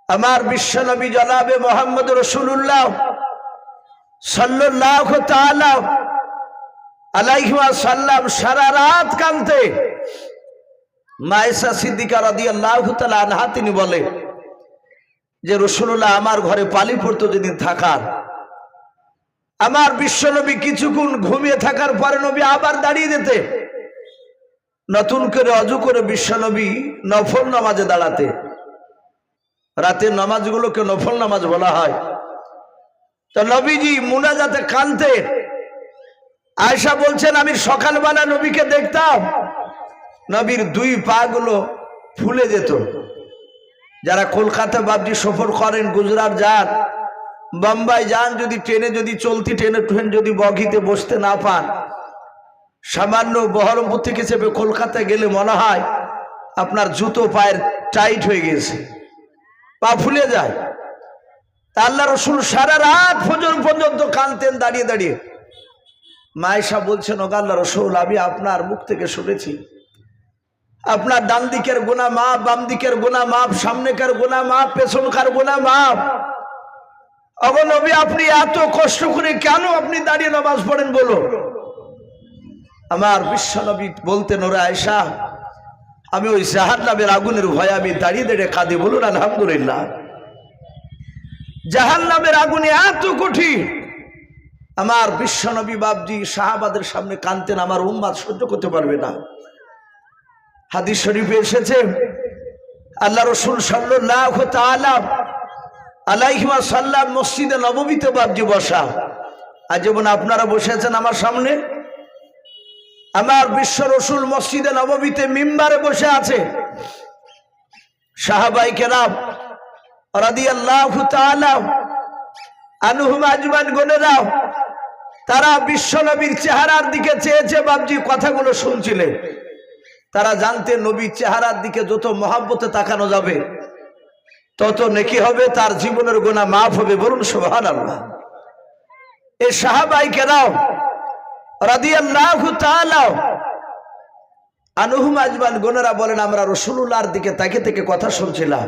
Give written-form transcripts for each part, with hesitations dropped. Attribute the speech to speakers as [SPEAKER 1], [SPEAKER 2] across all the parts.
[SPEAKER 1] আমার বিশ্বনবী জনাবে মুহাম্মদ রাসূলুল্লাহ সাল্লাল্লাহু তাআলা আলাইহি ওয়াসাল্লাম সারা রাত কাঁদতে। মায়েশা সিদ্দিকা রাদিয়াল্লাহু তাআলা আনহা তিনি বলে যে রাসূলুল্লাহ আমার ঘরে পালি পড়তো যেদিন থাকার, আমার বিশ্বনবী কিছুক্ষণ ঘুমিয়ে থাকার পরে নবী আবার দাঁড়িয়ে যেতে, নতুন করে অজু করে বিশ্বনবী নফল নামাজে দাঁড়াতে। রাতের নামাজগুলোকে নফল নামাজ বলা হয়। তো নবীজি মুনাজাতে কাঁদতে। আয়েশা বলছেন আমি সকালবেলা নবীকে দেখতাম, নবীর দুই পা গুলো ফুলে যেত। যারা কলকাতা বাবজি সফর করেন, গুজরাট যান, বোম্বাই যান, যদি ট্রেনে যদি চলতি ট্রেন যদি বগিতে বসতে না পান, সামান্য বহরমপুর থেকে চেপে কলকাতা গেলে মনে হয় আপনার জুতো পায়ের টাইট হয়ে গেছে, পা ফুলে যায়। তা আল্লাহ রসুল সারা রাত ফজর পর্যন্ত কাঁদতেন দাঁড়িয়ে দাঁড়িয়ে। মায়েশা বলছেন ওগো আল্লাহ রসুল, আমি আপনার মুখ থেকে শুনেছি আপনার ডান দিকের গুনাহ মাফ, বাম দিকের গুনাহ মাফ, সামনেকার গুনাহ মাফ, পেছনকার গুনাহ মাফ। ওগো নবী, আপনি এত কষ্ট করে কেন আপনি দাঁড়িয়ে নামাজ পড়েন বলো? আমার বিশ্ব নবী বলতেন ওরে আয়েশা, আমি ওই জাহান্নামের আগুনের ভয়ে আমি দাঁড়িয়ে দাঁড়িয়ে কাঁদি। বলুন আলহামদুলিল্লাহ। জাহান্নামের আগুনে এত কঠিন। আমার বিশ্ব নবী বাবজি সাহাবাদের সামনে কাঁদতেন, আমার উম্মাত সহ্য করতে পারবে না। হাদিস শরীফে এসেছে আল্লাহ রসুল সাল্লাল্লাহু তাআলা আলাইহি ওয়াসাল্লাম মসজিদে নববীতে বাবজি বসা। আজ যেমন আপনারা বসে আছেন আমার সামনে, আমার বিশ্ব রসুল মসজিদে নববীতে মিম্বারে বসে আছে। সাহাবায়ে কেরাম রাদিয়াল্লাহু তাআলা আনহুম আজমাইন গনেরা, তারা বিশ্ব নবীর চেহারার দিকে চেয়েছে বাবজি, কথাগুলো শুনছিলেন। তারা জানতেন নবীর চেহারার দিকে যত মহব্বতে তাকানো যাবে তত নেকি হবে, তার জীবনের গুনাহ মাফ হবে। বলুন সুবহানাল্লাহ। এই সাহাবায়ে কেরাম রাদিয়াল্লাহু তাআলা আনহুম আজমাইন গনেরা বলেন আমরা রাসূলুল্লাহর দিকে তাকিয়ে থেকে কথা শুনছিলাম।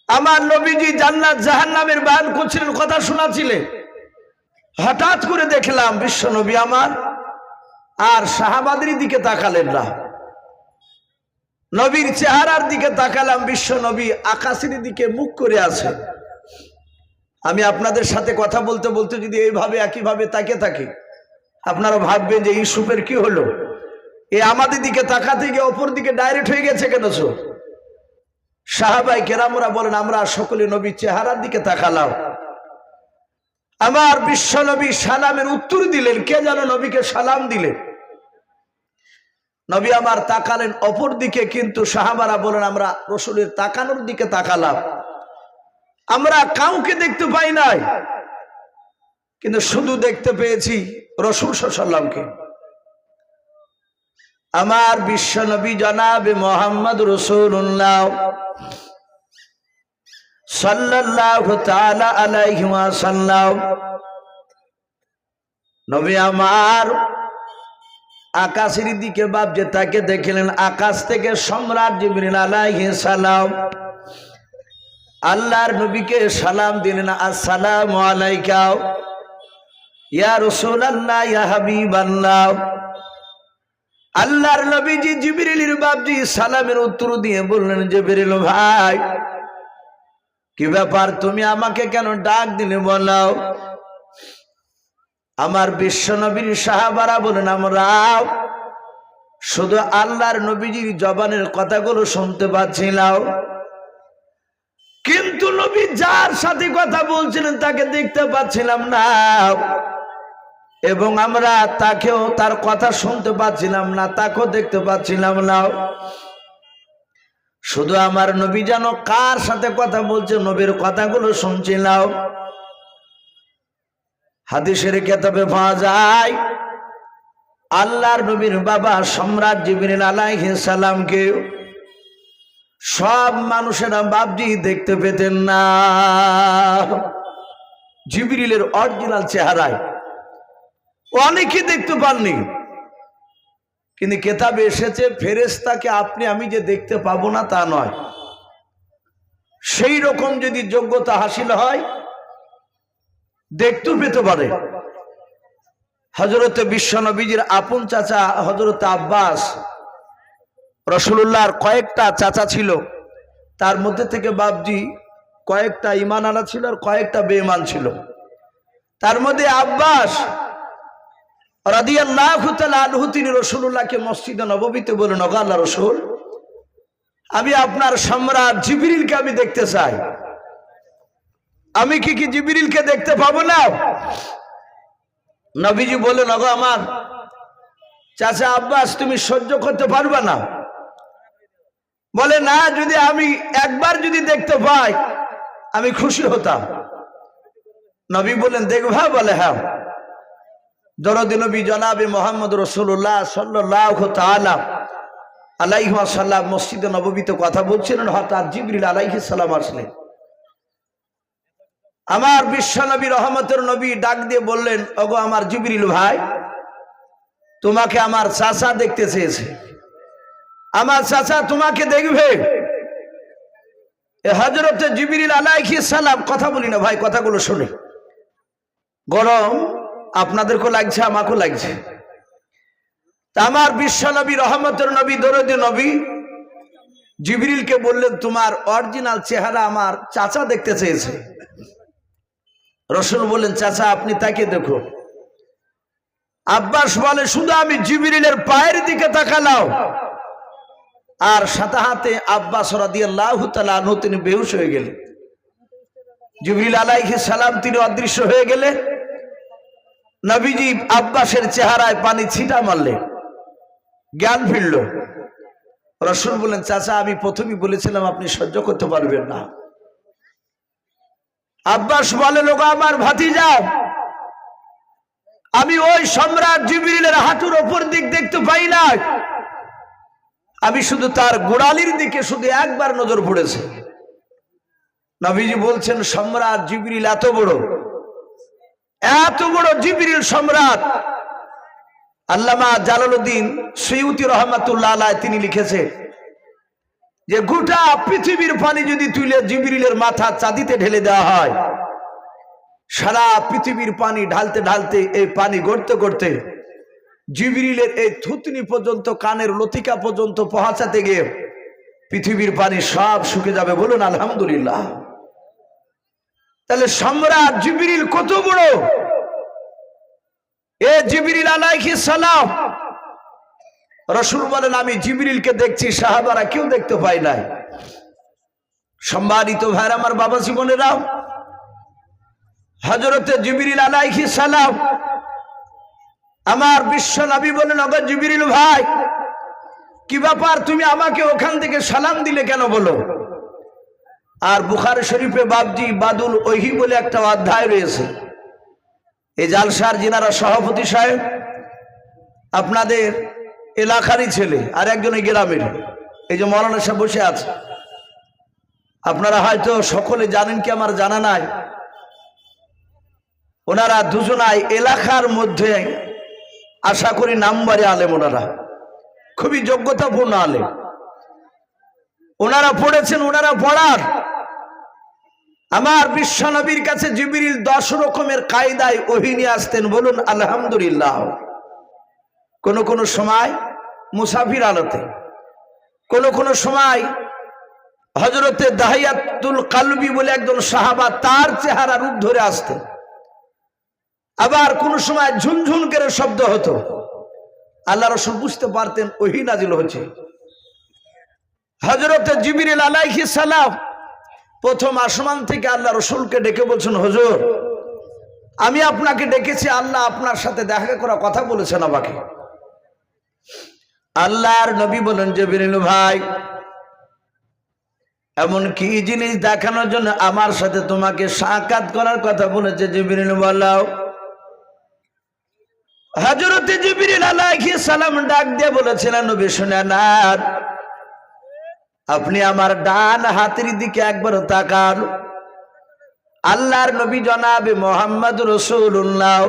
[SPEAKER 1] আমার নবীজি জান্নাত জাহান্নামের বয়ান করছিলেন, কথা শোনাচ্ছিলেন। হঠাৎ করে দেখলাম বিশ্ব নবী আমার আর সাহাবাদের দিকে তাকালেন না, নবীর চেহারার দিকে তাকালাম। বিশ্ব নবী আকাশের দিকে মুখ করে আছে। আমি আপনাদের সাথে কথা বলতে বলতে যদি এইভাবে একইভাবে তাকিয়ে থাকি, আপনারা ভাববেন যে ইউসুফের কি হলো, এ আমাদের দিকে তাকাতে গিয়ে অপর দিকে ডাইরেক্ট হয়ে গেছে কেন? সাহাবায়ে কেরামরা বলেন আমরা সকলে নবীর চেহারার দিকে তাকালাম। আমার বিশ্ব নবী সালামের উত্তর দিলেন, কে যেন নবীকে সালাম দিলেন। নবী আমার তাকালেন অপর দিকে, কিন্তু সাহাবারা বলেন আমরা রাসূলের তাকানোর দিকে তাকালাম, আমরা কাউকে দেখতে পাই নাই, কিন্তু শুধু দেখতে পেয়েছি রাসূল সাল্লাল্লাহু আলাইহি ওয়াসাল্লামকে। আমার বিশ্ব নবী জনাবে মুহাম্মদ রাসূলুল্লাহ সাল্লাল্লাহু তাআলা আলাইহি ওয়াসাল্লাম, নবী আমার আকাশের দিকে বাবজি তাকে দেখলেন। আকাশ থেকে সম্রাট জিবরিল আলাইহিস সালাম আল্লাহর নবীকে সালাম দিলেন, আসসালামু আলাইকা ইয়া রাসূলুল্লাহ ইয়া হাবিবাল্লাহ। আল্লাহর নবীজি জিবরিলের বাবজি সালামের উত্তর দিয়ে বললেন, জিবরিল ভাই কি ব্যাপার, তুমি আমাকে কেন ডাক দিলে বলো? আমার বিশ্ব নবীর সাহাবারা বলেন আমরা শুধু আল্লাহর নবীজির জবানের কথাগুলো শুনতে পাচ্ছিলাম, কিন্তু নবী যার সাথে কথা বলছিলেন তাকে দেখতে পাচ্ছিলাম না, এবং আমরা তাকেও তার কথা শুনতে পাচ্ছিলাম না, তাকেও দেখতে পাচ্ছিলাম না। শুধু আমার নবী যেন কার সাথে কথা বলছে নবীর কথাগুলো শুনছিলাম। হাদিসের কিতাবে পাওয়া যায় আল্লাহর নবীর বাবা সম্রাট জিবরিল আলাইহিস সালামকে সব মানুষেরা বাবজি দেখতে পেতেন না। জিবরিলের অরিজিনাল চেহারায় অনেকে দেখতে পাননি, কিন্তু কিতাবে এসেছে ফেরেশতাকে আপনি আমি যে দেখতে পাবো না তা নয়, সেই রকম যদি যোগ্যতা হাসিল হয় দেখতেও পেতে পারে। হযরতে বিশ্বনবীজির আপন চাচা হযরতে আব্বাস, রাসূলুল্লাহর কয়েকটা চাচা ছিল, তার মধ্যে থেকে বাপজি কয়েকটা ঈমান আনা ছিল আর কয়েকটা বেঈমান ছিল। তার মধ্যে আব্বাস রাদিয়াল্লাহু তাআলা আনহু তিনি রাসূলুল্লাহকে মসজিদে নববীতে বলেন, ওগো আল্লাহর রাসূল, আমি আপনার সম্রাট জিবরিলকে আমি দেখতে চাই, আমি কি জিবরিলকে দেখতে পাবো না? নবীজি বলেন, ওগো আমার চাচা আব্বাস, তুমি সহ্য করতে পারবে না? বলে, না, যদি আমি একবার যদি দেখতে পাই আমি খুশি হতাম। নবী বলেন, দেখবা? বলে, হ্যাঁ। দরদি নবী জনাবে মুহাম্মদ রাসূলুল্লাহ সাল্লাল্লাহু তাআলা আলাইহি ওয়াসাল্লাম মসজিদে নববীতে কথা বলছিলেন, হঠাৎ জিবরিল আলাইহিস সালাম আসলেন। আমার বিশ্ব নবী রহমতের নবী ডাক দিয়ে বললেন, ওগো আমার জিবরিল ভাই, তোমাকে আমার চাচা দেখতে চেয়েছে, আমার চাচা তোমাকে দেখবে। হযরতে জিবরিল আলাইহিস সালাম, কথা বলি না ভাই, কথাগুলো শুনে, গরম আপনাদেরকেও লাগছে আমাকেও লাগছে। তা আমার বিশ্ব নবী রহমতের নবী দরদি নবী জিবরিলকে বললেন, তোমার অরিজিনাল চেহারা আমার চাচা দেখতে চেয়েছে। রাসূল বললেন, চাচা আপনি তাকে দেখুন। আব্বাস বলে, শুধু আমি জিবরিলের পায়ের দিকে তাকালাম আর সাথে হাতে আব্বাস রাদিয়াল্লাহু তাআলা আনহু তিনি বেহুশ হয়ে গেলেন। জিবরিল আলাইহিস সালাম তিনি অদৃশ্য হয়ে গেলে নবীজি আব্বাসের চেহারায় পানি ছিটা মারলেন, জ্ঞান ফিরল। রাসূল বলেন, চাচা আমি প্রথমেই বলেছিলাম আপনি সহ্য করতে পারবেন না। আব্বাস বলে, লোক আমার ভাতিজা, আমি ওই সম্রাট জিবরিলের হাঁটুর ওপর দিক দেখতে পাই না, আমি শুধু তার গোড়ালির দিকে শুধু একবার নজর পড়েছে। নবীজি বলছেন, সম্রাট জিবরিল এত বড় জিবরিল সম্রাট। আল্লামা জালালউদ্দিন সুয়ুতি রহমাতুল্লাহ আলাইহি তিনি লিখেছে যে গোটা পৃথিবীর পানি যদি তুলে জিবরিলের মাথা চাঁদিতে ঢেলে দেওয়া হয়, সারা পৃথিবীর পানি ঢালতে ঢালতে এই পানি গড়তে গড়তে জিবরিলের এই থুতনি পর্যন্ত, কানের লতিকা পর্যন্ত পৌঁছাতে গিয়ে পৃথিবীর পানি সব শুকে যাবে। বলুন আলহামদুলিল্লাহ। তাহলে সম্রাট জিবরিল কত বড়! এ জিবরিল আলাইহিস সালাম, রাসূল বলেন, আমি জিবরিলকে দেখছি, সাহাবারা কেউ দেখতে পায় নাই। সম্মানিত ভাইরা আমার, বাবা জীবনেরা, হযরতে জিবরিল আলাইহিস সালাম আমার বিশ্ব নবী বলেন, ওগো জিবরিল ভাই, কি ব্যাপার, তুমি আমাকে ওখান থেকে সালাম দিলে কেন বলো? আর বুখারী শরীফে বাবজি বাদুল ওহি বলে একটা অধ্যায় রয়েছে। এই জালসার যিনারা সভাপতি সাহেব আপনাদের এলাকারই ছেলে, আর একজন এই গ্রামের, এই যে মৌলানা সাহেব বসে আছে, আপনারা হয়তো সকলে জানেন কি আমার জানা নাই, ওনারা দুজনাই এলাকার মধ্যে আশা করি নাম্বারে আলেম, ওনারা খুবই যোগ্যতাপূর্ণ আলেম। ওনারা পড়েছেন, ওনারা পড়ার আমার বিশ্ব নবীর কাছে জিবরিল 10 রকমের কায়দায় ওহী নিয়ে আসতেন। বলুন আলহামদুলিল্লাহ। কোন কোন সময় মুসাফির আলতে, কোন সময় হযরতে দাহিয়াতুল কালবি বলে একজন সাহাবা, তার চেহারা রূপ ধরে আসতেন। আবার কোন সময় ঝুনঝুন করে শব্দ হতো, আল্লাহ রাসূল বুঝতে পারতেন ওহী নাজিল হচ্ছে। হযরতে জিবরিল আলাইহিস সালাম প্রথম আসমান থেকে আল্লাহ রাসূলকে ডেকে বলছেন, হুজুর আমি আপনাকে ডেকেছি, আল্লাহ আপনার সাথে দেখা করা কথা বলেছেন আমাকে। আল্লাহর নবী বলেন, জিবরিল ভাই, এমন কি জিনিস দেখানোর জন্য আমার সাথে তোমাকে সাক্ষাৎ করার কথা বলেছে? জিবরিল বললাম। হযরতে জিবরিল আলাইহিস সালাম ডাক দিয়ে বলেছিলেন, নবী শুনেন, আপনি আমার ডান হাতের দিকে একবার তাকান। আল্লাহর নবী জনাবে মুহাম্মদ রাসূলুল্লাহ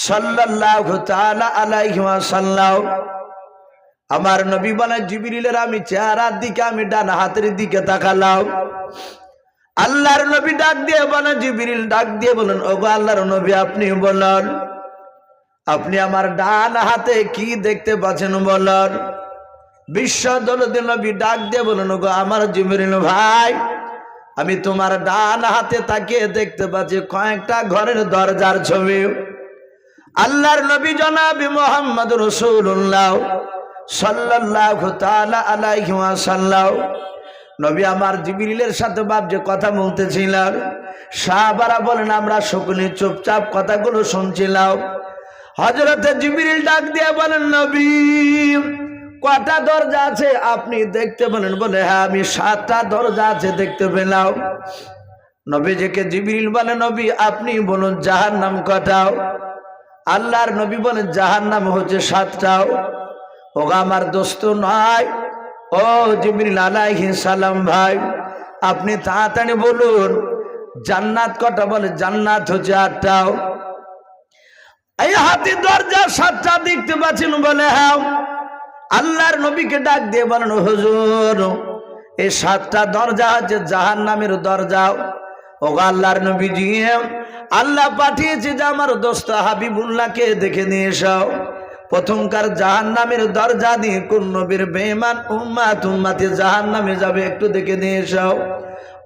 [SPEAKER 1] সাল্লাল্লাহু তাআলা আলাইহি ওয়াসাল্লাম আমার নবী বলেন জিবরিলের আমি চেহারার দিকে আমি ডান হাতের দিকে তাকালাম। আল্লাহর নবী ডাক দিয়ে বলেন, জিবরিল ডাক দিয়ে বলেন, ওগো আল্লাহর নবী আপনি বলেন, আপনি আমার ডান হাতে কি দেখতে পাচ্ছেন বলেন। বিশ্ব দরদি নবী ডাক দিয়ে বলেন, ওগো আমার জিবরিল ভাই, আমি তোমার ডান হাতে তাকিয়ে দেখতে পাচ্ছি কয়েকটা ঘরের দরজার ছবি। আল্লাহর নবী জনাবে মুহাম্মদ রাসূলুল্লাহ সাল্লাল্লাহু তাআলা আলাইহি ওয়াসাল্লাম নবী আমার জিবরিলের সাথে যে কথা বলতেছিলেন, সাহাবারা বলেন আমরা সকলে চুপচাপ কথাগুলো শুনছিলাম। হযরতে জিবরিল ডাক দিয়ে বলেন, নবী কয়টা দরজা আছে আপনি দেখতে বলেন? বলে হ্যাঁ আমি 7টা দরজা আছে দেখতে পেলাম। নবীজিকে জিবরিল বলে, নবী আপনি বলুন জাহান্নাম কয়টা? আল্লাহর নবী বলেন জাহান্নাম হচ্ছে 7টাও। ওগো আমার দোস্ত নয়, ও জিবরিল আলাইহিস সালাম ভাই, আপনি তাড়াতাড়ি বলুন জান্নাত কটা? বলে জান্নাত হচ্ছে 8টাও। এই হাতি দরজা 7টা দেখতে পাচ্ছেন? বলে হ্যাঁ। আল্লাহর নবীকে ডাক দিয়ে বলেন, হুজুর এই 7টা দরজা হচ্ছে জাহান্নামের দরজা। ওগো আল্লাহর নবীজি, আল্লাহ পাঠিয়েছে যে আমার দোস্ত হাবিবুল্লাহকে দেখে নিয়ে এসো। প্রথমকার জাহান্নামের দরজা দিয়ে কোন নবীর বেঈমান উম্মতে জাহান্নামে যাবে একটু দেখে নিয়ে এসো।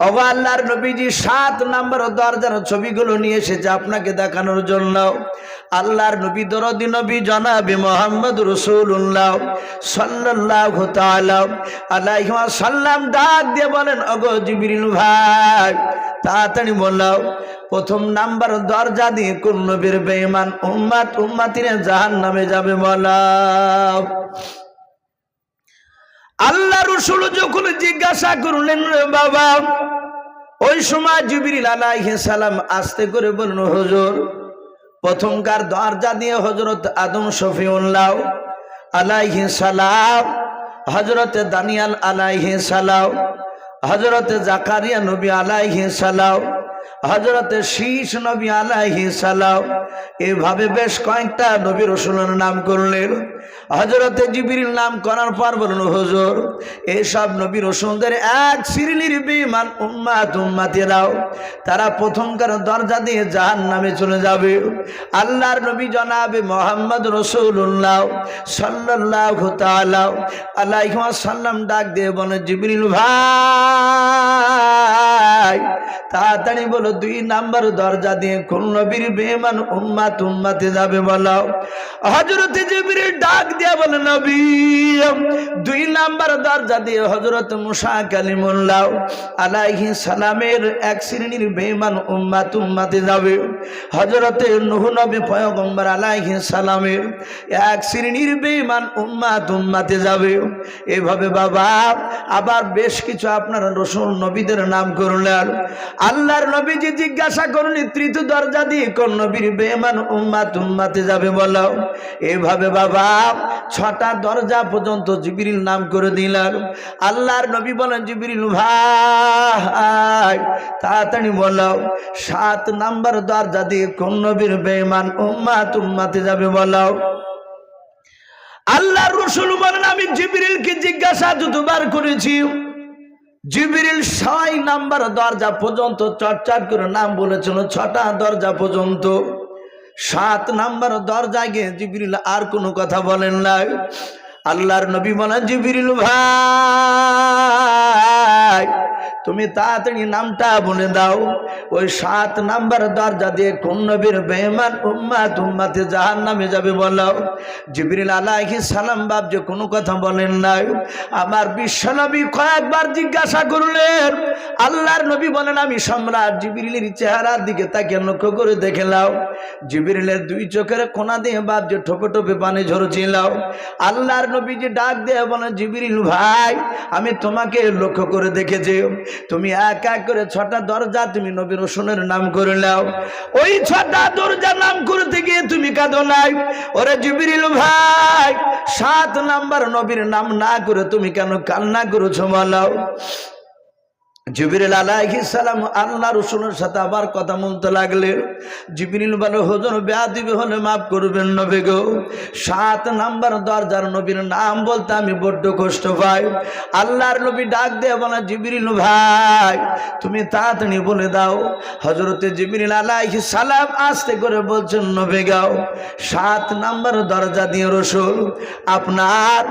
[SPEAKER 1] ওগো আল্লাহর নবীজি 7 নম্বর দরজার ছবিগুলো নিয়ে এসেছে আপনাকে দেখানোর জন্য। আল্লাহর নবী দরদি নবী জনাবে মুহাম্মদ রাসূলুল্লাহ সাল্লাল্লাহু তাআলা আলাইহি ওয়াসাল্লাম ডাক দিয়ে বলেন, ওগো জিবরিল ভাই তাড়াতাড়ি বলো প্রথম নাম্বার দরজা দিয়ে কোন নবীর বেঈমান উম্মতিরা জাহান্নামে যাবে বলো। আল্লাহ রাসূল যখন জিজ্ঞাসা করলেন, রে বাবা, ওই সময় জিবরিল আলাইহিস সালাম আস্তে করে বলল, হুজুর প্রথমকার দরজা দিয়ে হযরত আদম শফিউল্লাহ আলাইহিস সালাম, হযরত দানিয়াল আলাইহিস সালাম, হযরত জাকারিয়া নবী আলাইহিস সালাম, হযরত শীষ নবী আলাইহিস সালাম, এভাবে বেশ কয়েকটা নবী রাসূলের নাম করলেন। হযরত জিবরিল নাম করার পর বলল, হুজুর এইসব নবী রাসূলদের এক শ্রেণীর বেঈমান উম্মতেরাও তারা প্রথমকার দরজা দিয়ে জাহান্নামে চলে যাবে। আল্লাহর নবী জনাবে মুহাম্মদ রাসূলুল্লাহ সাল্লাল্লাহু তাআলা আলাইহি ওয়াসাল্লাম ডাক দিয়ে বলে, জিবরিল ভাই তাড়াতাড়ি বলো 2 নাম্বার দরজা দিয়ে কোন নবীর বেঈমান উম্মতে যাবে বলো। হযরত জিবরিল ডাক দিয়ে বলে, নবী 2 নাম্বার দরজা দিয়ে হযরত মুসা কালিমুল্লাহ আলাইহিস সালামের এক শ্রেণীর বেঈমান উম্মতে যাবে। হযরত নূহ নবী পয়গম্বর আলাইহিস সালামের এক শ্রেণীর বেঈমান উম্মতে যাবে। এভাবে বাবা আবার বেশ কিছু আপনার রাসূল নবীদের নাম করলেন। আল্লাহর নবীজি জিজ্ঞাসা করলেন, তৃতীয় দরজা দিয়ে কোন নবীর বেঈমান উম্মতে যাবে বলো। এভাবে বাবা 6টা দরজা পর্যন্ত জিবরিল নাম করে দিলেন। আল্লাহর নবী বলেন, জিবরিল ভাই তাড়াতাড়ি বলো 7 নাম্বার দরজা দিয়ে কোন নবীর বেঈমান উম্মতে যাবে বলো। আল্লাহর রাসূল বলেন, আমি জিবরিলকে জিজ্ঞাসা যতবার করেছি জিবরিল 6 নাম্বার দরজা পর্যন্ত চটচট করে নাম বলেছিল, 6টা দরজা পর্যন্ত। 7 নাম্বার দরজায় গিয়ে জিবরিল আর কোনো কথা বলেন না। আল্লাহর নবী বলেন, জিবরিল ভাই তুমি তাড়াতাড়ি নামটা বলে দাও, ওই 7 নাম্বার দরজা দিয়ে কোন নবীর বেঈমান উম্মতে জাহান্নামে যাবে বলো। জিবরিল আলাইহিস সালাম বাপ যে কোনো কথা বলেন নাই। আমার বিশ্বনবী কয়েকবার জিজ্ঞাসা করলেন। আল্লাহর নবী বলেন, আমি সম্রাট জিবরিলের চেহারার দিকে তাকিয়ে লক্ষ্য করে দেখলাম জিবরিলের 2 চোখের কোণা দিয়ে বাপ যে ঠোপে ঠোপে পানি ঝরছিল। আল্লাহর নবী যে ডাক দিয়ে বলেন, জিবরিল ভাই আমি তোমাকে লক্ষ্য করে দেখেছি, তুমি এক এক করে 6টা দরজা তুমি নবী রাসূলের নাম করে নাও। ওই 6টা দরজা নাম করতে গিয়ে তুমি কাঁদো নাই। ওরে জিবরিল ভাই 7 নাম্বার নবীর নাম না করে তুমি কেন কান্না করেছো বলো। জিবরিল আলাইহিস সালাম আল্লাহ রাসূলের সাথে আবার কথা বলতে লাগলেন। জিবরিল বলে, হুজুর বেয়াদবি হলে মাফ করবেন নবী গো, 7 নাম্বার দরজার নবীর নাম বলতে আমি বড্ড কষ্ট পাই। আল্লাহর নবী ডাক দিয়ে বলে, জিবরিল ভাই তুমি তাড়াতাড়ি বলে দাও। হযরতে জিবরিল আলাইহিস সালাম আস্তে করে বলছেন, নবী গাও 7 নাম্বার দরজা দিয়ে রাসূল আপনার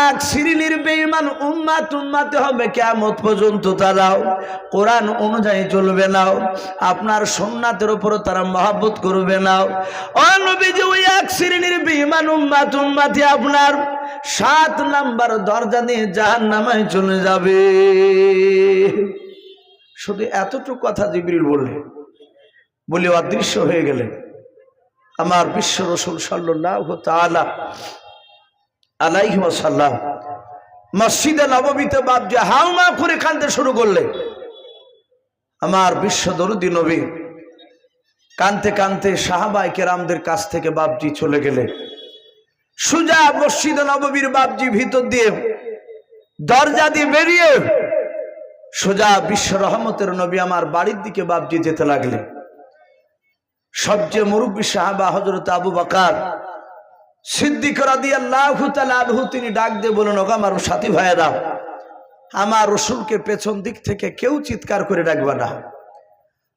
[SPEAKER 1] এক শ্রেণীর বেঈমান উম্মতে হবে কিয়ামত পর্যন্ত, তারা কোরআন অনুযায়ী চলবে না, আপনার সুন্নাতের উপর তারা মহব্বত করবে না। ও নবীজি, ওই এক শ্রেণীর বেঈমান উম্মতি আপনার 7 নাম্বার দরজা দিয়ে জাহান্নামে চলে যাবে। শুধু এতটুকু কথা জিবরিল বলে অদৃশ্য হয়ে গেলেন। আমার বিশ্ব রাসূল সাল্লাল্লাহু তাআলা আলাইহি ওয়াসাল্লাম মসজিদে নববীতে বাপজি হাউমা করে কাঁদতে শুরু করলে। আমার বিশ্ব দরুদি নবী কাঁদতে কাঁদতে সাহাবায়ে কেরামদের কাছ থেকে বাপজি চলে গেলে। সুজা মসজিদে নববীর বাপজি ভিতর দিয়ে দরজা দিয়ে বেরিয়ে সোজা বিশ্ব রহমতের নবী আমার বাড়ির দিকে বাপজি যেতে লাগলে। সবচেয়ে মুরব্বী সাহাবা হযরত আবু বকর সিদ্দিক রাদিয়াল্লাহু তাআলা আনহু তিনি ডাক দিয়ে বলেন, ওগো আমার সাথী ভাইয়েরা, আমার রাসূলকে পেছন দিক থেকে কেউ চিৎকার করে ডাকবে না।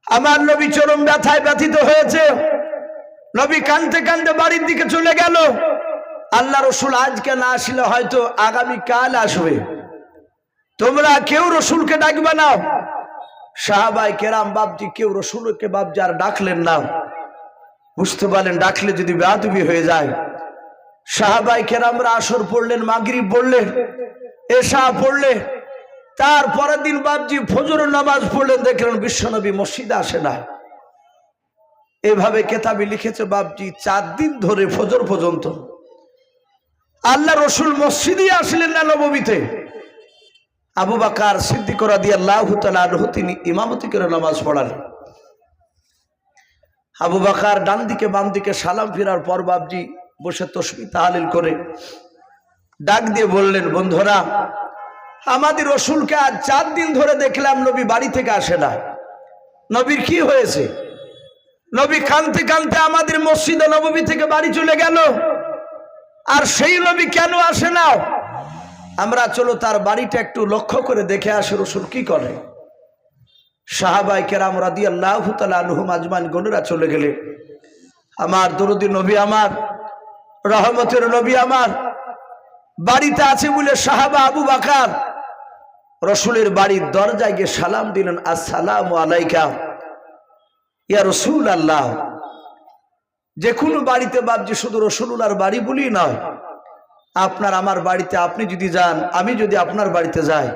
[SPEAKER 1] আমার নবী চরম ব্যথায় ব্যথিত হয়েছে। নবী কাঁদতে কাঁদতে বাড়ির দিকে চলে গেল। আল্লাহ রাসূল আজকে না আসলে হয়তো আগামী কাল আসবে, তোমরা কেউ রাসূলকে ডাকবে না। সাহাবায়ে কেরাম বাপজি কেউ রাসূলকে বাপজি আর ডাকলেন না। বুঝতে পারলেন ডাকলে যদি বেয়াদবি হয়ে যায়। সাহাবায়ে কেরামরা আসর পড়লেন, মাগরিব পড়লেন, এশা পড়লেন, তারপরের দিন বাপজি ফজরের নামাজ পড়লেন, দেখলেন বিশ্বনবী মসজিদে আসে না। এভাবে কেতাবে লিখেছে বাপজি 4 দিন ধরে ফজর পর্যন্ত আল্লাহ রাসূল মসজিদে আসলেন না নববীতে। আবু বকর সিদ্দিক রাদিয়াল্লাহু তাআলা আনহু তিনি ইমামতি করে নামাজ পড়ালেন। আবু বকর ডান দিকে বাম দিকে সালাম ফিরার পর বাপজি বসে তাসবিহ তাহলিল করে ডাক দিয়ে বললেন, বন্ধুরা আমাদের রাসূলকে আজ 4 দিন ধরে দেখলাম নবী বাড়ি থেকে আসে না। নবীর কি হয়েছে? নবী কাঁদতে কাঁদতে আমাদের মসজিদে নববী থেকে বাড়ি চলে গেল, আর সেই নবী কেন আসে না? আমরা চলো তার বাড়িটা একটু লক্ষ্য করে দেখে আসি রাসূল কি করে। সাহাবায়ে কেরাম রাদিয়াল্লাহু তাআলা আনহুম আজমাইন গণেরা চলে গেলে। আমার দরুদি নবী আমার রহমতের নবী আমার বাড়িতে আছে বলে সাহাবা আবু বকর রাসূলের বাড়ির দরজায় গিয়ে সালাম দিলেন, আসসালামু আলাইকা ইয়া রাসূলুল্লাহ। যে কোনো বাড়িতে বাপজি শুধু রাসূলুল্লাহর বাড়ি বলি নয়, আপনার আমার বাড়িতে আপনি যদি যান, আমি যদি আপনার বাড়িতে যাই,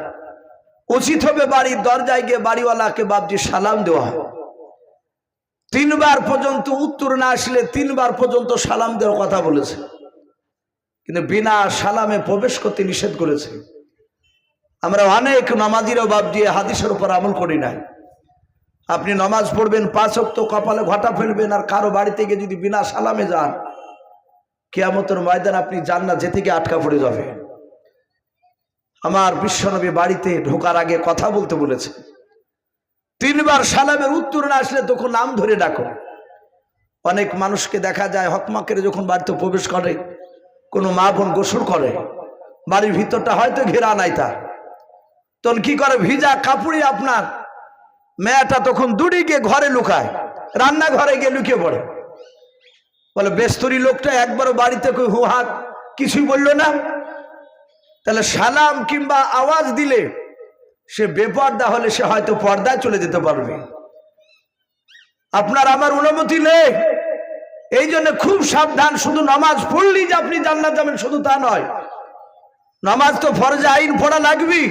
[SPEAKER 1] উচিত হবে বাড়ির দরজায় গিয়ে বাড়িওয়ালাকে বাপজি সালাম দেওয়া। 3 বার পর্যন্ত উত্তর না আসলে 3 বার পর্যন্ত সালাম দেওয়ার কথা বলেছে, কিন্তু বিনা সালামে প্রবেশ করতে নিষেধ করেছে। আমরা অনেক নামাজিরাও বাপজি হাদিসের উপর আমল করি নাই। আপনি নামাজ পড়বেন, 5 ওয়াক্ত কপালে ঘটা ফেলবেন, আর কারো বাড়িতে গিয়ে যদি বিনা সালামে যান, কিয়ামতের ময়দান আপনি জান্নাত যেতে গিয়ে আটকা পড়ে যাবে। আমার বিশ্বনবী বাড়িতে ঢোকার আগে কথা বলতে বলেছে। 3 বার সালামের উত্তর না আসলে তখন নাম ধরে ডাকো। অনেক মানুষকে দেখা যায় হকমাকের যখন বাড়িতে প্রবেশ করে, কোনো মা বোন গোসল করে, বাড়ির ভিতরটা হয়তো ঘেরা নাই তার, তখন কি করে ভিজা কাপড়ে আপনার মেয়েটা তখন দূরে গিয়ে ঘরে লুকায়, রান্নাঘরে গিয়ে লুকিয়ে পড়ে। বলে বেস্তরি লোকটা একবারও বাড়িতে কই হু হাত কিছুই বললো না। তাহলে সালাম কিংবা আওয়াজ দিলে সে বেপর্দা হলে সে হয়তো পর্দায় চলে যেতে পারবে। আপনার আমার অনুমতি নেই, এই জন্য খুব সাবধান। শুধু নামাজ পড়লেই যে আপনি জান্নাত যাবেন শুধু তা নয়, নামাজ তো ফরজে আইন পড়া লাগবে,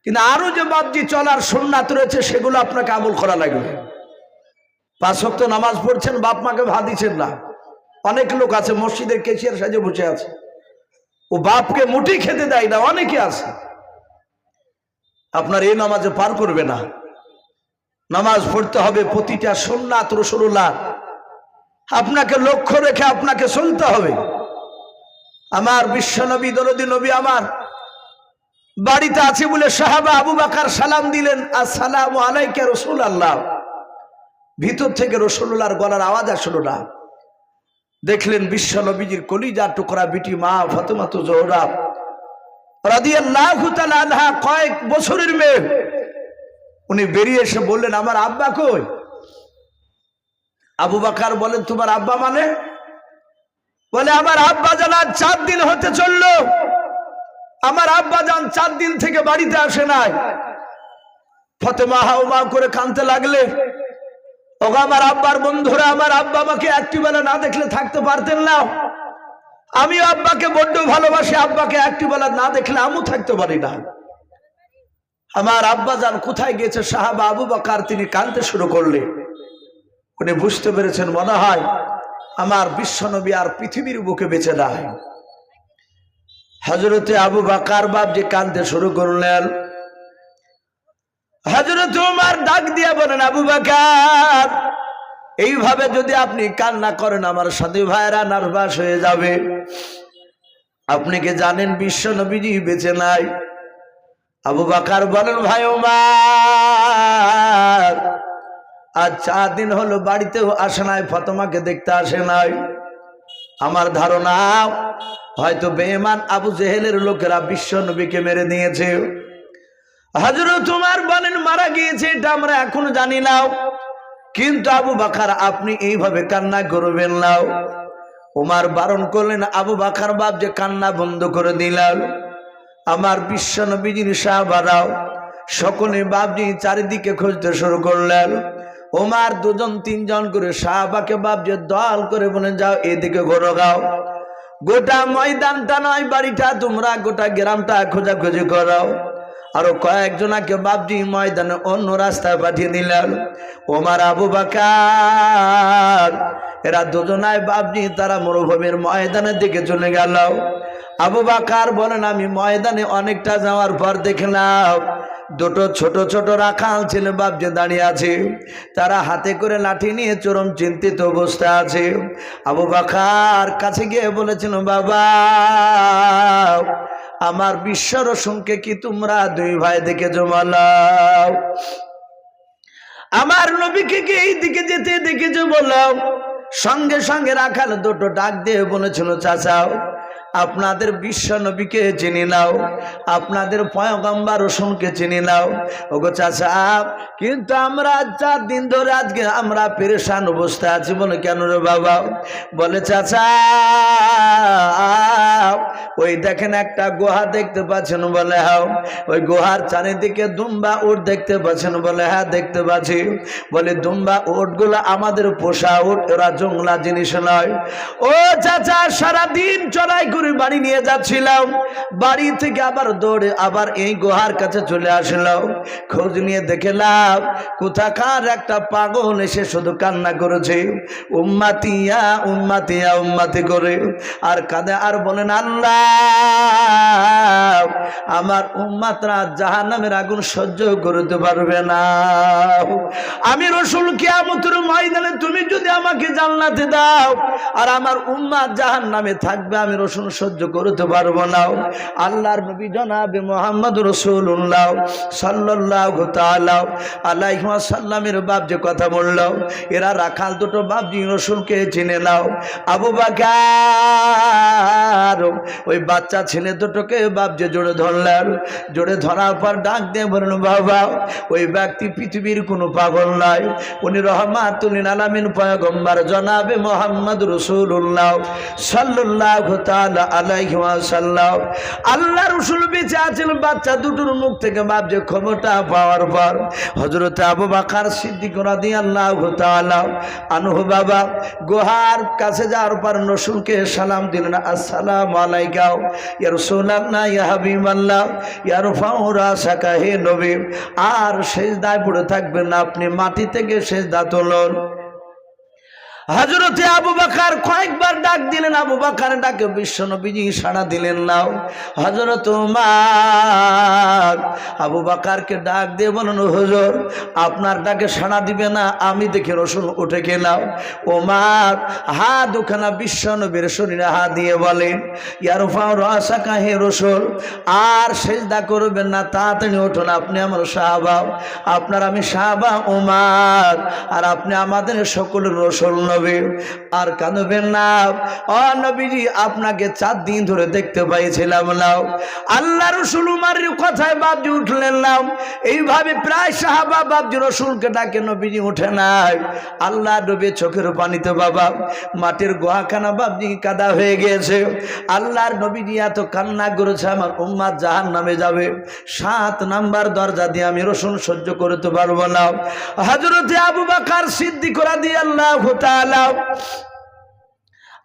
[SPEAKER 1] কিন্তু আরো যে বাপজি চলার সুন্নাত রয়েছে সেগুলো আপনাকে আমল করা লাগবে। 5 ওয়াক্ত নামাজ পড়ছেন, বাপ মাকে ভাত দিচ্ছেন না। অনেক লোক আছে মসজিদের কেশিয়ার সাজে বসে আছে, ও বাপকে মুঠি খেতে দেয় না, অনেকে আছে। আপনার এই নামাজে পার করবে না। নামাজ পড়তে হবে প্রতিটা সুন্নাত রাসূলুল্লাহ, আপনাকে লক্ষ্য রেখে আপনাকে চলতে হবে। আমার বিশ্বনবী দরদি নবী আমার বাড়িতে আছে বলে সাহাবা আবু বকর সালাম দিলেন, আসসালামু আলাইকা রাসূলুল্লাহ। ভিতর থেকে রাসূলুল্লাহর গলার আওয়াজ আসলো না। দেখলেন বিশ্ব নবীজির কলিজার টুকরা বিটি মা ফাতেমা জোহরা রাদিয়াল্লাহু তাআলা আনহা, কয়েক বছরের মেয়ে। উনি বেরিয়ে এসে বললেন, আমার আব্বা কই? আবু বকর বলেন, তোমার আব্বা মানে? বলে, আমার আব্বা জান 4 দিন হতে চললো, আমার আব্বা জান 4 দিন থেকে বাড়িতে আসে নাই। ফাতেমা হাওমা করে কাঁদতে লাগলে, ওগো আমার আব্বার বন্ধুরা, আমার আব্বা আমাকে একটি বেলা না দেখলে থাকতে পারতেন না। আমি আব্বাকে বড্ড ভালোবাসি, আব্বাকে একটি বেলা না দেখলে আমিও থাকতে পারি না। আমার আব্বা জান কোথায় গেছে? সাহাবা আবু বকর তিনি কাঁদতে শুরু করলে। উনি বুঝতে পেরেছেন, মনে হয় আমার বিশ্বনবী আর পৃথিবীর বুকে বেঁচে নাই। হযরতে আবু বকর বাপ যে কাঁদতে শুরু করলেন। হযরত ওমর ডাক দিয়া বলেন, আবু বকর, এইভাবে যদি আপনি কান্না করেন আমার সাথী ভাইরা নার্ভাস হয়ে যাবে। আপনি কি জানেন বিশ্ব নবীজি বেঁচে নাই? আবু বকর বলেন, ভাই ওমর, আজ 4 দিন হলো বাড়িতেও আসে নাই, ফাতেমাকে দেখতে আসে নাই। আমার ধারণা হয়তো বেঈমান আবু জেহেলের লোকেরা বিশ্ব নবীকে মেরে দিয়েছে। হযরত ওমর বলেন, মারা গিয়েছে এটা আমরা এখনো জানি না, কিন্তু আবু বকর আপনি এইভাবে কান্না করবেন না। ওমর বারণ করলেন। আবু বকর বাপ যে কান্না বন্ধ করে দিলেন। আমার বিশ্ব নবীজির সাহাবারাও সকলে বাপজি চারিদিকে খুঁজতে শুরু করলেন। ওমর 2-3 করে সাহাবাকে বাপ যে দল করে বলে, যাও এদিকে ঘোরো গাও, গোটা ময়দানটা নয় বাড়িটা, তোমরা গোটা গ্রামটা খোঁজাখুঁজি করো। আরো কয়েকজনাকে বাপজি ময়দানে অন্য রাস্তায় পাঠিয়ে দিলেন। ওমর আবু বকর এরা দুজনায় বাপজি তারা মরুভূমির ময়দানের দিকে চলে গেল। আবু বকর বলেন, আমি ময়দানে অনেকটা যাওয়ার পর দেখলাম 2 ছোট ছোট রাখাল ছেলে বাপজি দাঁড়িয়ে আছে। তারা হাতে করে লাঠি নিয়ে চরম চিন্তিত অবস্থা আছে। আবু বকর কাছে গিয়ে বলেছিল, বাবা, আমার বিশ্ব রসুলকে কি তোমরা 2 ভাই দেখে জমালাও? আমার নবীকে কি এই দিকে যেতে দেখেছো বলো? সঙ্গে সঙ্গে রাখাল 2 ডাক দিয়ে বলেছিল, চাচা, আপনাদের বিশ্ব নবীকে চিনি নাও, আপনাদের পয়গম্বর রসুলকে চিনি নাও। ওগো চাচা, কিন্তু আমরা 4 দিন ধরে আজকে আমরা পেরেশান অবস্থা আছি। বলে, কেন রে বাবা? বলে, চাচা, ওই দেখেন একটা গুহা দেখতে পাচ্ছেন? বলে, হ্যাঁ। ওই গুহার চারিদিকে দুম্বা উট দেখতে পাচ্ছেন? বলে, হ্যাঁ দেখতে পাচ্ছি। বলে, দুম্বা উটগুলো আমাদের পোষা উট, ওরা জংলা জিনিস নয়। ও চাচা, সারাদিন চড়াই করে বাড়ি নিয়ে যাচ্ছিলাম, বাড়ি থেকে আবার দৌড়ে আবার এই গুহার কাছে চলে আসলাম। খোঁজ নিয়ে দেখলাম কোথাকার একটা পাগল এসে শুধু কান্না করেছে, উম্মাতিয়া উম্মাতিয়া উম্মাতি করে আর কাঁদে আর বলেন, আল্লাহ, আমার উম্মাতরা জাহান্নামের আগুন সহ্য করতে পারবে না। আমি রাসূল কিয়ামতের ময়দানে তুমি যদি আমাকে জান্নাতে দাও আর আমার উম্মাত জাহান্নামে থাকবে, আমি রাসূল সহ্য করতে পারবো না। আল্লাহর নবী জনাবে মুহাম্মদ রাসূলুল্লাহ সাল্লাল্লাহু তাআলা আলাইহি ওয়াসাল্লামের বাপ যে কথা বলল, এরা রাখাল 2 বাপ জি রাসূলকে চিনে নাও। আবু বকর ওই বাচ্চা ছেলে 2কে বাপ যে জোরে ধরলেন। জোরে ধরার পর ডাক দিয়ে বললেন, বাবা, ওই ব্যক্তি পৃথিবীর কোনো পাগল নয়, উনি রহমাতুল লিল আলামিন পয়গম্বর জনাবে মুহাম্মদ রাসূলুল্লাহ সাল্লাল্লাহু তাআলা আলাইহি ওয়াসাল্লাম। আল্লাহ রাসূল বেঁচে আছেন। বাচ্চা 2টোর মুখ থেকে বাপ যে খবরটা পাওয়ার পর হযরত আবু বকর সিদ্দিক রাদিয়াল্লাহু তাআলা আনহু বাবা গুহার কাছে যাওয়ার পর রাসূলকে সালাম দিলেন, আসসালামু আলাইকা ইয়া রাসূলুল্লাহ ইয়া হাবিবাল্লাহ ইয়া রাফাউ রাসাকা, হে নবী, আর সিজদায় পড়ে থাকবেন না, আপনি মাটি থেকে সিজদা তুলুন। হযরতে আবু বকর কয়েকবার ডাক দিলেন, আবু বকর ডাকে বিশ্ব নবীজি সাড়া দিলেন না। হযরত ওমর আবু বকরকে ডাক দিয়ে বলেন, হুজুর আপনার ডাকে সাড়া দিবে না, আমি দেখে রাসূল উঠে গেলাম। ওমর হাত দুখানা বিশ্ব নবীর শরীরে হাত দিয়ে বলেন, ইয়ারফাউ রাসাকা হে রাসূল, আর সিজদা করবেন না, তাড়াতাড়ি উঠুন, আপনি আমার সাহাবা, আপনার আমি সাহাবা ওমর, আর আপনি আমাদের সকলের রাসূল নবী, আর কাঁদবেন না। ও নবীজি আপনাকে 4 দিন ধরে দেখতে পাইছিলাম না। আল্লাহ রাসূল উমরের কথায় বাপজি উঠলেন না। এইভাবে প্রায় সাহাবা বাপজি রাসূলকে ডাকে, নবীজি উঠে নাই। আল্লাহ নবী চোখের পানিতে বাবা মাটির গোয়াখানা বাপজি কাদা হয়ে গিয়েছে। আল্লাহর নবীজি এত কান্না করেছে, আমার উম্মত জাহান্নামে যাবে, 7 নাম্বার দরজা দিয়ে আমি রাসূল সহ্য করতে পারবো না। হযরতে আবু বকর সিদ্দিক রাদিয়াল্লাহু তাআলা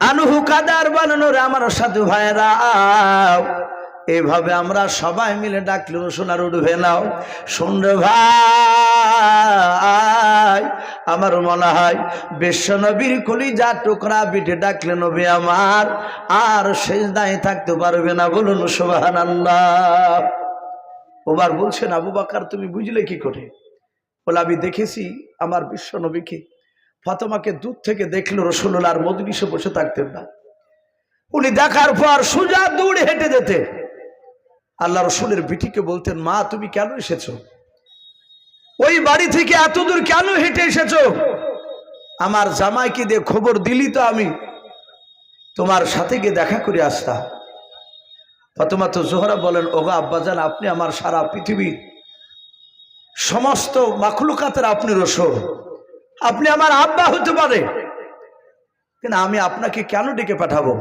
[SPEAKER 1] আনহু কাদার বানানোর আমার সাথে ভাইরা, এইভাবে আমরা সবাই মিলে ডাকলে রাসূল আর উঠবে না। শুনরে ভাই, আমার মনে হয় বিশ্ব নবীর কলিজা টুকরা বিটে ডাকলে নবী আমার আর সিজদায় থাকতে পারবে না। বলুন সুবহানাল্লাহ। ওবার বলছেন, আবু বকর তুমি বুঝলে কি করে? বলে আমি দেখেছি আমার বিশ্ব নবীকে। ফাতেমাকে দূর থেকে দেখলো, রাসূলুল্লাহর মজলিসে বসে থাকতেন না, উনি দেখার পর সোজা দৌড়ে হেঁটে যেতেন। আল্লাহ রাসূলের বিটিকে বলতেন, মা তুমি কেন এসেছো? ওই বাড়ি থেকে এত দূর কেন হেঁটে এসেছো? আমার জামাইকে দিয়ে খবর দিলি তো আমি তোমার সাথে গিয়ে দেখা করে আসতাম। ফাতেমা তো জোহরা বলেন, ওগো আব্বাজান, আপনি আমার সারা পৃথিবীর সমস্ত মাখলুকাতের আপনি রাসূল, আপনি আমার আব্বা হতে পারে, কিন্তু আমি আপনাকে কেন ডেকে পাঠাবো?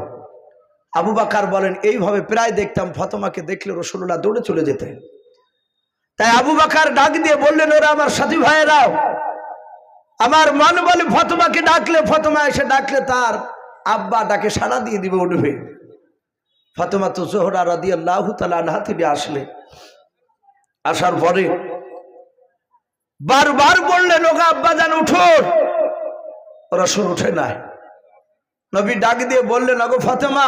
[SPEAKER 1] আবু বকর বলেন, এইভাবে প্রায় দেখতাম ফাতেমাকে দেখলে রাসূলুল্লাহ দৌড়ে চলে যেতেন। তাই আবু বকর ডাক দিয়ে বললেন, ওরা আমার সাথী ভাইয়েরাও, আমার মন বলে ফাতেমাকে ডাকলে, ফাতেমা এসে ডাকলে তার আব্বা ডাকে সাড়া দিয়ে দিবে, উঠবে। ফাতেমা তো জোহরা রাদিয়াল্লাহু তাআলা আনহা থেকে আসলে, আসার পরে বারবার বললেন, ওগো আব্বাজান উঠো। রাসূল উঠে নাই। নবী ডাক দিয়ে বললেন, ওগো ফাতেমা,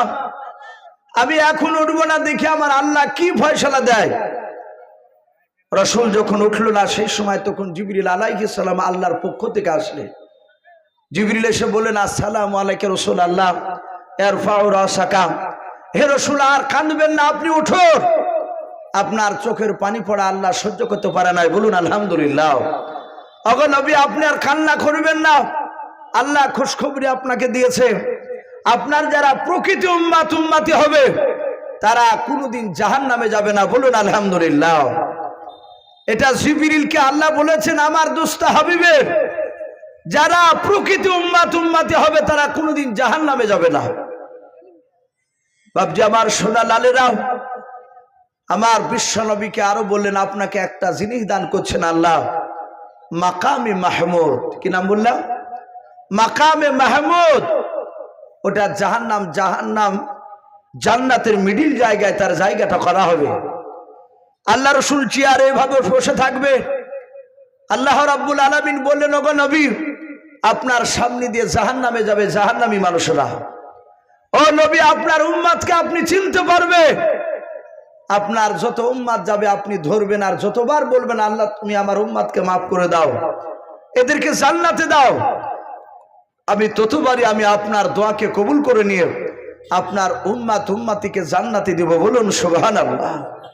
[SPEAKER 1] আমি এখন উঠবো না, দেখি আমার আল্লাহ কি ফয়সালা দেয়। রাসূল যখন উঠল না, সেই সময় তখন জিবরিল আলাইহিস সালাম আল্লাহর পক্ষ থেকে আসলে। জিবরিল এসে বললেন, আসসালামু আলাইকা রাসূলুল্লাহ, ইরফাউ রাসাকা, হে রাসূল আর কাঁদবেন না, আপনি উঠুন, আপনার চোখের পানি পড়া আল্লাহ সহ্য করতে পারে নাই। বলুন আলহামদুলিল্লাহ। ওগো নবী আপনি আর কান্না করবেন না, আল্লাহ খুশখবরি আপনাকে দিয়েছে, আপনার যারা প্রকৃত উম্মতি হবে তারা কোনোদিন জাহান্নামে যাবে না। বলুন আলহামদুলিল্লাহ। এটা জিবরিলকে আল্লাহ বলেছেন আমার দোস্ত হাবিবের, যারা প্রকৃত উম্মতি হবে তারা কোনোদিন জাহান্নামে যাবে না। বাপজি আমার সোনা লালেরা, আমার বিশ্ব নবীকে আরো বললেন, আপনাকে একটা জিনিস দান করছেন আল্লাহ, মাকামে মাহমুদ। কি নাম বললাম? মাকামে মাহমুদ। ওটা জাহান্নাম জান্নাতের মিডিল জায়গায় তার জায়গাটা করা হবে। আল্লাহ রাসূল চেয়ারে এভাবে বসে থাকবে। আল্লাহ রাব্বুল আলামিন বললেন, ওগো নবী আপনার সামনে দিয়ে জাহান্নামে যাবে জাহান্নামী মানুষরা। ও নবী আপনার উম্মতকে আপনি চিনতে পারবে, আপনার যত উম্মত যাবে আপনি ধরবেন, আর যতবার বলবেন আল্লাহ তুমি আমার উম্মতকে মাফ করে দাও, এদেরকে জান্নাতে দাও, আমি ততবারই আমি আপনার দোয়াকে কবুল করে নিয়ে আপনার উম্মতিকে জান্নাতে দেব। বলুন সুবহানাল্লাহ।